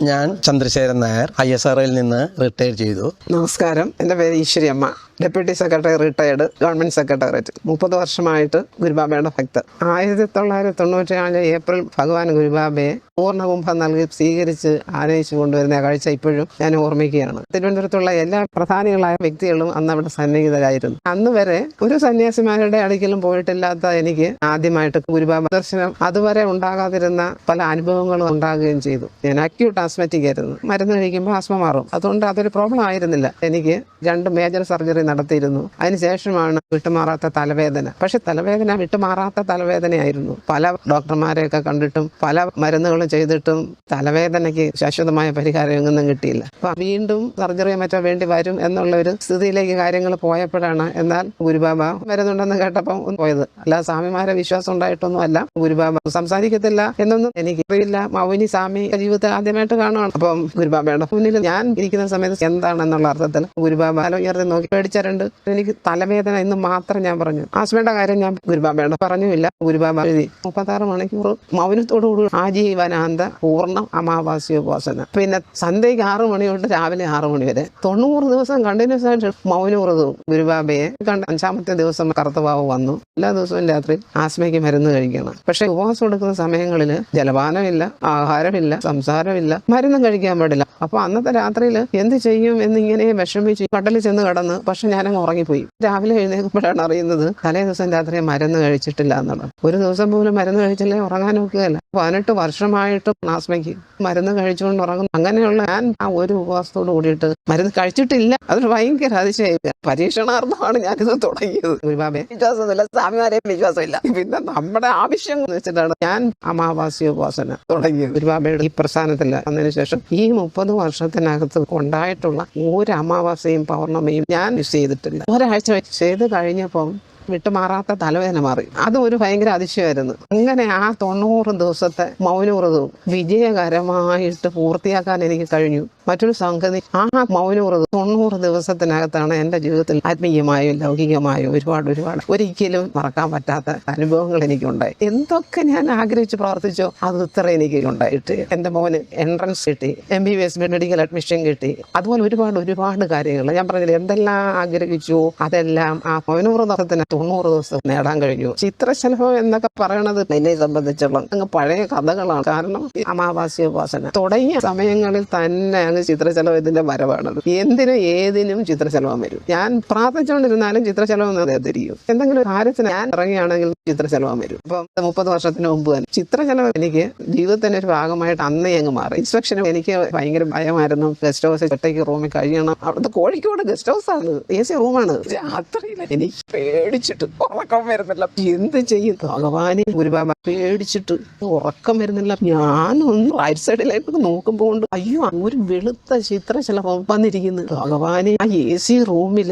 ഞാൻ ചന്ദ്രശേഖരൻ നായർ ISROയിൽ നിന്ന് റിട്ടയർ ചെയ്തു. നമസ്കാരം, എൻ്റെ പേര് ഈശ്വരി അമ്മ, deputy secretary retired, government secretariat. 30 വർഷമായിട്ട് ഗുരുബാബയുടെ ഭക്തർ. 1994 ഏപ്രിൽ ഭഗവാൻ ഗുരുബാബയെ പൂർണ്ണകുംഭം നൽകി സ്വീകരിച്ച് ആനയിച്ചു കൊണ്ടുവരുന്ന കാഴ്ച ഇപ്പോഴും ഞാൻ ഓർമ്മിക്കുകയാണ്. തിരുവനന്തപുരത്തുള്ള എല്ലാ പ്രധാനികളായ വ്യക്തികളും അന്ന് അവിടെ സന്നിഹിതരായിരുന്നു. അന്ന് വരെ ഒരു സന്യാസിമാരുടെ അടുക്കലും പോയിട്ടില്ലാത്ത എനിക്ക് ആദ്യമായിട്ട് ഗുരുബാബ ദർശനം അതുവരെ ഉണ്ടാകാതിരുന്ന പല അനുഭവങ്ങളും ഉണ്ടാകുകയും ചെയ്തു. ഞാൻ അക്യൂട്ട് ആസ്മറ്റിക് ആയിരുന്നു. മരുന്ന് കഴിക്കുമ്പോൾ ആസ്മ മാറും. അതുകൊണ്ട് അതൊരു പ്രോബ്ലം ആയിരുന്നില്ല. എനിക്ക് 2 മേജർ സർജറി നടത്തിയിരുന്നു. അതിനുശേഷമാണ് വിട്ടുമാറാത്ത തലവേദന. പക്ഷെ തലവേദന വിട്ടുമാറാത്ത തലവേദനയായിരുന്നു. പല ഡോക്ടർമാരെയൊക്കെ കണ്ടിട്ടും പല മരുന്നുകളും ചെയ്തിട്ടും തലവേദനയ്ക്ക് ശാശ്വതമായ പരിഹാരം എങ്ങൊന്നും കിട്ടിയില്ല. അപ്പൊ വീണ്ടും സർജറിയോ മറ്റോ വേണ്ടി വരും എന്നുള്ള ഒരു സ്ഥിതിയിലേക്ക് കാര്യങ്ങൾ പോയപ്പോഴാണ് എന്നാൽ ഗുരുബാബ വരുന്നുണ്ടെന്ന് കേട്ടപ്പം പോയത്. അല്ല, സ്വാമിമാരെ വിശ്വാസം ഉണ്ടായിട്ടൊന്നും അല്ല. ഗുരുബാബ സംസാരിക്കത്തില്ല എന്നൊന്നും എനിക്ക് അറിയില്ല. മൗനി സ്വാമി ജീവിതത്തിൽ ആദ്യമായിട്ട് കാണുകയാണ്. അപ്പം ഗുരുബാബയുടെ മുന്നിൽ ഞാൻ ഇരിക്കുന്ന സമയത്ത് എന്താണെന്നുള്ള അർത്ഥത്തിൽ ഗുരുബാബ ഉയർത്തി നോക്കി പേടിച്ചിട്ടുണ്ട്. എനിക്ക് തലവേദന എന്ന് മാത്രം ഞാൻ പറഞ്ഞു. ആസ്മയുടെ കാര്യം ഞാൻ ഗുരുബാബയുടെ പറഞ്ഞില്ല. ഗുരുബാബ എഴുതി 36 മണിക്കൂർ മൗനത്തോടുകൂടി ആജീവനാന്ത പൂർണ്ണ അമാവാസ്യോപാസന. പിന്നെ സന്ധ്യയ്ക്ക് 6 മണി തൊട്ട് രാവിലെ 6 മണി വരെ 90 ദിവസം കണ്ടിന്യൂസ് ആയിട്ട് മൗനവ്രതവും. ഗുരുബാബയെ കണ്ട 5ാമത്തെ ദിവസം കറുത്തവാവ് വന്നു. എല്ലാ ദിവസവും രാത്രി ആസ്മയ്ക്ക് മരുന്ന് കഴിക്കണം. പക്ഷെ ഉപവാസം എടുക്കുന്ന സമയങ്ങളിൽ ജലപാനമില്ല, ആഹാരമില്ല, സംസാരമില്ല, മരുന്നും കഴിക്കാൻ പാടില്ല. അപ്പൊ അന്നത്തെ രാത്രിയിൽ എന്ത് ചെയ്യും എന്നിങ്ങനെ വിഷമിച്ച് കടലിൽ ചെന്ന് കടന്ന്. പക്ഷെ ഞാനങ്ങ് ഉറങ്ങിപ്പോയി. രാവിലെ എഴുന്നേൽക്കുമ്പോഴാണ് അറിയുന്നത് തലേ ദിവസം രാത്രി മരുന്ന് കഴിച്ചിട്ടില്ല എന്നുള്ളത്. ഒരു ദിവസം പോലും മരുന്ന് കഴിച്ചില്ലേ ഉറങ്ങാൻ നോക്കുകയല്ല. 18 വർഷമായിട്ട് ആസ്മയ്ക്ക് മരുന്ന് കഴിച്ചുകൊണ്ട് ഉറങ്ങുന്നു. അങ്ങനെയുള്ള ഞാൻ ആ ഒരു ഉപവാസത്തോട് കൂടിയിട്ട് മരുന്ന് കഴിച്ചിട്ടില്ല. അതൊരു ഭയങ്കര അതിശയായി. പരീക്ഷണാർത്ഥമാണ് ഞാനിത് തുടങ്ങിയത്. ഗുരുബാബയെ വിശ്വാസമില്ല, സ്വാമിമാരെ വിശ്വാസമില്ല. പിന്നെ നമ്മുടെ ആവശ്യം വെച്ചിട്ടാണ് ഞാൻ അമാവാസ്യോപാസന തുടങ്ങിയത്. ഗുരുബാബയുടെ ഈ പ്രസ്ഥാനത്തിൽ വന്നതിന് ശേഷം ഈ 30 വർഷത്തിനകത്ത് ഉണ്ടായിട്ടുള്ള ഒരു അമാവാസ്യയും പൗർണമിയും ഞാൻ മിസ് ചെയ്തിട്ടില്ല. ഒരാഴ്ച ചെയ്ത് കഴിഞ്ഞപ്പം വിട്ടുമാറാത്ത തലവേദന മാറി. അതും ഒരു ഭയങ്കര അതിശയമായിരുന്നു. അങ്ങനെ ആ 90 ദിവസത്തെ മൗനവ്രതവും വിജയകരമായിട്ട് പൂർത്തിയാക്കാൻ എനിക്ക് കഴിഞ്ഞു. മറ്റൊരു സംഗതി, ആ മൗനവ്രതം 90 ദിവസത്തിനകത്താണ് എൻ്റെ ജീവിതത്തിൽ ആത്മീയമായും ലൗകികമായും ഒരുപാട് ഒരിക്കലും മറക്കാൻ പറ്റാത്ത അനുഭവങ്ങൾ എനിക്കുണ്ടായി. എന്തൊക്കെ ഞാൻ ആഗ്രഹിച്ച് പ്രവർത്തിച്ചോ അത് ഇത്ര എനിക്ക് ഉണ്ടായിട്ട്. എൻ്റെ മോന് എൻട്രൻസ് കിട്ടി, MBBS മെഡിക്കൽ അഡ്മിഷൻ കിട്ടി. അതുപോലെ ഒരുപാട് കാര്യങ്ങൾ ഞാൻ പറഞ്ഞില്ല. എന്തെല്ലാം ആഗ്രഹിച്ചു അതെല്ലാം ആ മൗനവ്രതത്തിന് 90 ദിവസം നേടാൻ കഴിഞ്ഞു. ചിത്രശലഭം എന്നൊക്കെ പറയണത് എന്നെ സംബന്ധിച്ചുള്ള അങ്ങ് പഴയ കഥകളാണ്. കാരണം അമാവാസ്യോപാസന തുടങ്ങിയ സമയങ്ങളിൽ തന്നെ അങ്ങ് ചിത്രശലഭം ഇതിന്റെ വരവാണത്. എന്തിനും ഏതിനും ചിത്രശലഭം വരും. ഞാൻ പ്രാർത്ഥിച്ചുകൊണ്ടിരുന്നാലും ചിത്രശലഭം തിരിയും. എന്തെങ്കിലും കാര്യത്തിന് ഞാൻ ഇറങ്ങിയാണെങ്കിൽ ചിത്രശലഭം വരും. അപ്പം 30 വർഷത്തിന് മുമ്പ് തന്നെ ചിത്രശലഭം എനിക്ക് ജീവിതത്തിന്റെ ഒരു ഭാഗമായിട്ട് അന്നേ അങ്ങ് മാറി. ഇൻസ്പെക്ഷനും എനിക്ക് ഭയങ്കര ഭയമായിരുന്നു. ഗസ്റ്റ് ഹൗസ് ഒറ്റയ്ക്ക് റൂമിൽ കഴിയണം. അവിടുത്തെ കോഴിക്കോട് ഗസ്റ്റ് ഹൗസ് ആണ്, AC റൂമാണ്. രാത്രിയിൽ എനിക്ക് പേടിച്ചിട്ട് ഉറക്കം വരുന്നില്ല. എന്ത് ചെയ്യും ഭഗവാനെ? ഗുരുബാബ പേടിച്ചിട്ട് ഉറക്കം വരുന്നില്ല. ഞാനൊന്ന് റൈറ്റ് സൈഡിലേക്ക് നോക്കുമ്പോൾ അയ്യോ ഒരു വെളുത്ത ചിത്രശലഭം വന്നിരിക്കുന്നു. ഭഗവാനെ, ആ AC റൂമിൽ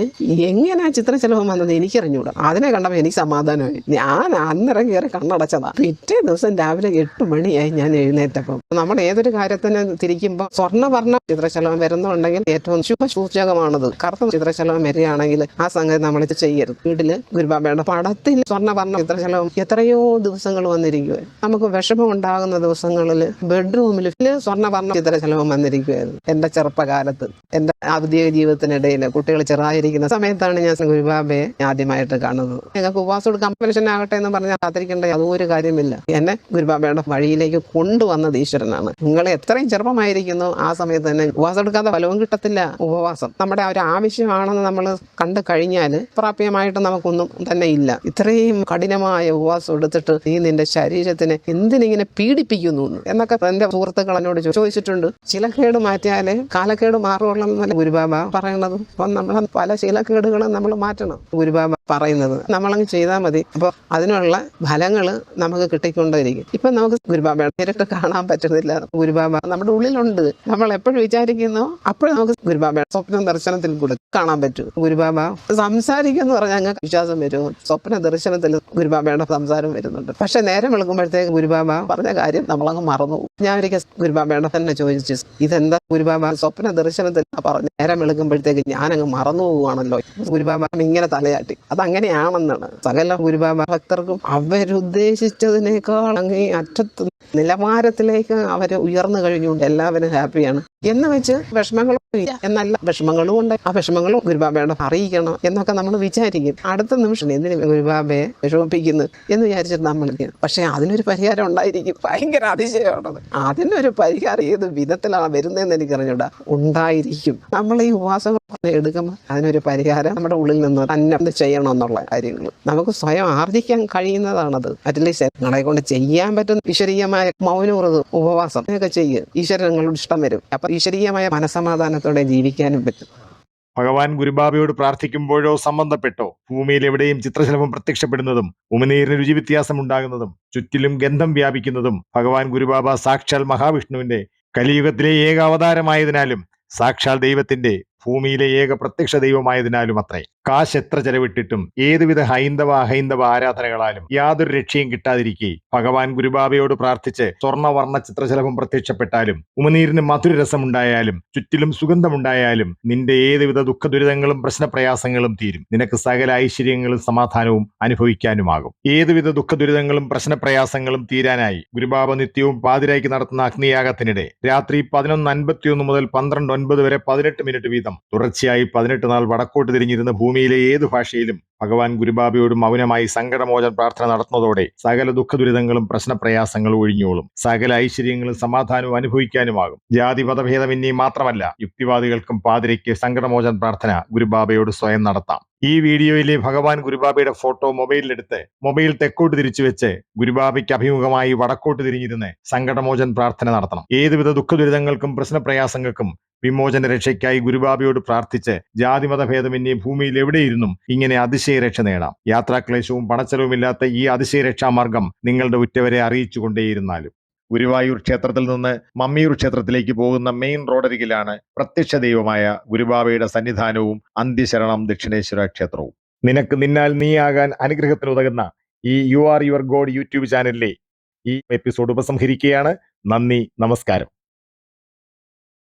എങ്ങനെയാ ചിത്രശലഭം വന്നത് എനിക്കറിഞ്ഞൂടാ. അതിനെ കണ്ടപ്പോൾ എനിക്ക് സമാധാനമായി. ഞാൻ അന്നേരം കയറി കണ്ണടച്ചതാ. പിറ്റേ ദിവസം രാവിലെ 8 മണിയായി ഞാൻ എഴുന്നേറ്റപ്പം. നമ്മൾ ഏതൊരു കാര്യത്തിന് തിരിക്കുമ്പോൾ സ്വർണ്ണവർണ്ണ ചിത്രശലഭം വരുന്നുണ്ടെങ്കിൽ ഏറ്റവും ശുഭസൂചകമാണത്. കറുത്ത ചിത്രശലഭം വരികയാണെങ്കിൽ ആ സംഗതി നമ്മളിത് ചെയ്യരുത്. വീട്ടില് ഗുരുബാബയുടെ പടത്തിൽ സ്വർണ്ണവർണ്ണ ചിത്രശലഭം എത്രയോ ദിവസങ്ങൾ വന്നിരിക്കുക. നമുക്ക് വിഷമം ഉണ്ടാകുന്ന ദിവസങ്ങളിൽ ബെഡ്റൂമിൽ സ്വർണ്ണവർണ്ണ ചിത്രശലഭം വന്നിരിക്കുകയായിരുന്നു. എന്റെ ചെറുപ്പകാലത്ത്, എന്റെ ഔദ്യോഗിക ജീവിതത്തിനിടയിൽ കുട്ടികൾ ചെറുതായിരിക്കുന്ന സമയത്താണ് ഞാൻ ഗുരുബാബയെ ആദ്യമായിട്ട് കാണുന്നത്. ഞങ്ങൾക്ക് ഉപവാസം കമ്പൽഷൻ ആകട്ടെ എന്ന് പറഞ്ഞാൽ കാത്തിരിക്കേണ്ട യാതൊരു കാര്യമില്ല. എന്നെ ഗുരുബാബയുടെ വഴിയിലേക്ക് കൊണ്ടുവന്നത് ഈശ്വരനാണ്. നിങ്ങൾ എത്രയും ചെറുപ്പമായിരിക്കുന്നു ആ സമയത്ത് തന്നെ ഉപവാസം എടുക്കാതെ ഫലവും കിട്ടത്തില്ല. ഉപവാസം നമ്മുടെ ഒരു ആവശ്യമാണെന്ന് നമ്മൾ കണ്ടു കഴിഞ്ഞാൽ പ്രാപ്യമായിട്ട് നമുക്കൊന്നും തന്നെ ഇല്ല. ഇത്രയും കഠിനമായ ഉപവാസം എടുത്തിട്ട് നീ നിന്റെ ശരീരത്തിനെ എന്തിനിങ്ങനെ പീഡിപ്പിക്കുന്നു എന്നൊക്കെ എന്റെ സുഹൃത്തുക്കൾ എന്നോട് ചോദിച്ചിട്ടുണ്ട്. ശീലക്കേട് മാറ്റിയാലേ കാലക്കേട് മാറുകയുള്ളൂ എന്നല്ല ഗുരുബാബ പറയണത്. അപ്പം നമ്മൾ പല ശീലക്കേടുകളും നമ്മൾ മാറ്റണം. ഗുരുബാബ പറയുന്നത് നമ്മളങ്ങ് ചെയ്താൽ മതി. അപ്പോൾ അതിനുള്ള ഫലങ്ങൾ നമുക്ക് കിട്ടിക്കൊണ്ടിരിക്കും. ഇപ്പം നമുക്ക് ഗുരുബാബ നേരിട്ട് കാണാൻ പറ്റുന്നില്ല. ഗുരുബാബ നമ്മുടെ ഉള്ളിലുണ്ട്. നമ്മൾ എപ്പോഴും വിചാരിക്കുന്നോ അപ്പോഴും നമുക്ക് ഗുരുബാബ സ്വപ്ന ദർശനത്തിൽ കൂടെ കാണാൻ പറ്റും. ഗുരുബാബ സംസാരിക്കുന്ന പറഞ്ഞാൽ ഞങ്ങൾക്ക് വിശ്വാസം വരും. സ്വപ്ന ദർശനത്തിൽ ഗുരുബാബയുടെ സംസാരം വരുന്നുണ്ട്. പക്ഷെ നേരം വിളക്കുമ്പോഴത്തേക്ക് ഗുരുബാബ പറഞ്ഞ കാര്യം നമ്മളങ്ങ് മറന്നു. ഞാൻ ഒരിക്കൽ ഗുരുബാബയുടെ തന്നെ ചോദിച്ചു, ഇതെന്താ ഗുരുബാബ സ്വപ്ന ദർശനത്തിൽ പറഞ്ഞു? നേരം വിളക്കുമ്പോഴത്തേക്ക് ഞാനങ്ങ് മറന്നു പോവുകയാണല്ലോ. ഗുരുബാബ ഇങ്ങനെ തലയാട്ടി. അതങ്ങനെയാണെന്നാണ്. സകല ഗുരുബാബ ഭക്തർക്കും അവരുദ്ദേശിച്ചതിനേക്കാൾ അങ്ങേ അറ്റത്ത് നിലവാരത്തിലേക്ക് അവർ ഉയർന്നു കഴിഞ്ഞുകൊണ്ട് എല്ലാവരും ഹാപ്പിയാണ് എന്ന് വെച്ച് വിഷമങ്ങളും ഇല്ല എന്നല്ല, വിഷമങ്ങളും ഉണ്ട്. ആ വിഷമങ്ങളും ഗുരുബാബയോട് അറിയിക്കണം എന്നൊക്കെ നമ്മൾ വിചാരിക്കും. അടുത്ത നിമിഷം എന്തിനു ഗുരുബാബയെ വിഷമിപ്പിക്കുന്നു എന്ന് വിചാരിച്ചിട്ട് നമ്മൾ ചെയ്യണം. പക്ഷേ അതിനൊരു പരിഹാരം ഉണ്ടായിരിക്കും. ഭയങ്കര അതിശയമാണത്. അതിനൊരു പരിഹാരം ഏത് വിധത്തിലാണ് വരുന്നതെന്ന് എനിക്കറിഞ്ഞൂടാ. ഉണ്ടായിരിക്കും. നമ്മൾ ഈ ഉപവാസങ്ങൾ എടുക്കുമ്പോൾ അതിനൊരു പരിഹാരം നമ്മുടെ ഉള്ളിൽ നിന്ന് തന്നെ ചെയ്യണം എന്നുള്ള കാര്യങ്ങൾ നമുക്ക് സ്വയം ആർജിക്കാൻ കഴിയുന്നതാണത്. അറ്റ്ലീസ്റ്റ് നിങ്ങളെ കൊണ്ട് ചെയ്യാൻ പറ്റുന്ന ഈശ്വരീയമായ മൗനവ്രത് ഉപവാസം ഒക്കെ ചെയ്യുക. ഈശ്വരൻ നിങ്ങളോട് ഇഷ്ടം വരും. അപ്പൊ ഈശ്വരീയമായ മനസമാധാനത്തോടെ ജീവിക്കാനും പറ്റും. ഭഗവാൻ ഗുരുബാബയോട് പ്രാർത്ഥിക്കുമ്പോഴോ സംബന്ധപ്പെട്ടോ ഭൂമിയിൽ എവിടെയും ചിത്രശലഭം പ്രത്യക്ഷപ്പെടുന്നതും ഉമിനീരിന് രുചി വ്യത്യാസം ഉണ്ടാകുന്നതും ചുറ്റിലും ഗന്ധം വ്യാപിക്കുന്നതും ഭഗവാൻ ഗുരുബാബ സാക്ഷാൽ മഹാവിഷ്ണുവിന്റെ കലിയുഗത്തിലെ ഏക അവതാരമായതിനാലും സാക്ഷാൽ ദൈവത്തിന്റെ ഭൂമിയിലെ ഏക പ്രത്യക്ഷ ദൈവമായതിനാലും അത്രേ. കാശ് എത്ര ചെലവിട്ടിട്ടും ഏതുവിധ ഹൈന്ദവ അഹൈന്ദവ ആരാധനകളാലും യാതൊരു രക്ഷയും കിട്ടാതിരിക്കെ ഭഗവാൻ ഗുരുബാബയോട് പ്രാർത്ഥിച്ച് സ്വർണ്ണവർണ്ണ ചിത്രശലഭം പ്രത്യക്ഷപ്പെട്ടാലും ഉമനീരിന് മധുരരസമുണ്ടായാലും ചുറ്റിലും സുഗന്ധമുണ്ടായാലും നിന്റെ ഏതുവിധ ദുഃഖദുരിതങ്ങളും പ്രശ്നപ്രയാസങ്ങളും തീരും. നിനക്ക് സകല ഐശ്വര്യങ്ങളും സമാധാനവും അനുഭവിക്കാനുമാകും. ഏതുവിധ ദുഃഖദുരിതങ്ങളും പ്രശ്നപ്രയാസങ്ങളും തീരാനായി ഗുരുബാബ നിത്യവും പാതിരായ്ക്ക് നടത്തുന്ന അഗ്നിയാഗത്തിനിടെ രാത്രി 11:51 മുതൽ 12:09 വരെ 18 മിനിറ്റ് വീതം തുടർച്ചയായി 18 നാൾ വടക്കോട്ട് തിരിഞ്ഞിരുന്ന ഭൂമിയിലെ ഏതു ഭാഷയിലും ഭഗവാൻ ഗുരുബാബയോട് മൗനമായി സങ്കടമോചന പ്രാർത്ഥന നടത്തുന്നതോടെ സകല ദുഃഖദുരിതങ്ങളും പ്രശ്നപ്രയാസങ്ങളും ഒഴിഞ്ഞോളും. സകല ഐശ്വര്യങ്ങളും സമാധാനവും അനുഭവിക്കാനുമാകും. ജാതി മതഭേദമന്യേ മാത്രമല്ല, യുക്തിവാദികൾക്കും പാതിരയ്ക്ക് സങ്കടമോചന പ്രാർത്ഥന ഗുരുബാബയോട് സ്വയം നടത്താം. ഈ വീഡിയോയിലെ ഭഗവാൻ ഗുരുബാബയുടെ ഫോട്ടോ മൊബൈലിലെടുത്ത് മൊബൈൽ തെക്കോട്ട് തിരിച്ചു വെച്ച് ഗുരുബാബയ്ക്ക് അഭിമുഖമായി വടക്കോട്ട് തിരിഞ്ഞിരുന്ന് സങ്കടമോചന പ്രാർത്ഥന നടത്തണം. ഏതുവിധ ദുഃഖദുരിതങ്ങൾക്കും പ്രശ്നപ്രയാസങ്ങൾക്കും വിമോചന രക്ഷയ്ക്കായി ഗുരുബാബയോട് പ്രാർത്ഥിച്ച് ജാതിമതഭേദമന്യേ ഭൂമിയിൽ എവിടെയിരുന്നും ഇങ്ങനെ അതിശയരക്ഷ നേടാം. യാത്രാക്ലേശവും പണച്ചെലവുമില്ലാത്ത ഈ അതിശയരക്ഷാമാർഗം നിങ്ങളുടെ ഉറ്റവരെ അറിയിച്ചുകൊണ്ടേയിരുന്നാലും. ഗുരുവായൂർ ക്ഷേത്രത്തിൽ നിന്ന് മമ്മിയൂർ ക്ഷേത്രത്തിലേക്ക് പോകുന്ന മെയിൻ റോഡരികിലാണ് പ്രത്യക്ഷ ദൈവമായ ഗുരുബാബയുടെ സന്നിധാനവും അന്ത്യശരണം ദക്ഷിണേശ്വര ക്ഷേത്രവും. നിനക്ക് നിന്നാൽ നീയാകാൻ അനുഗ്രഹത്തിനുതകുന്ന ഈ you are your God YouTube ചാനലിലെ ഈ എപ്പിസോഡ് ഉപസംഹരിക്കുകയാണ്. നന്ദി, നമസ്കാരം.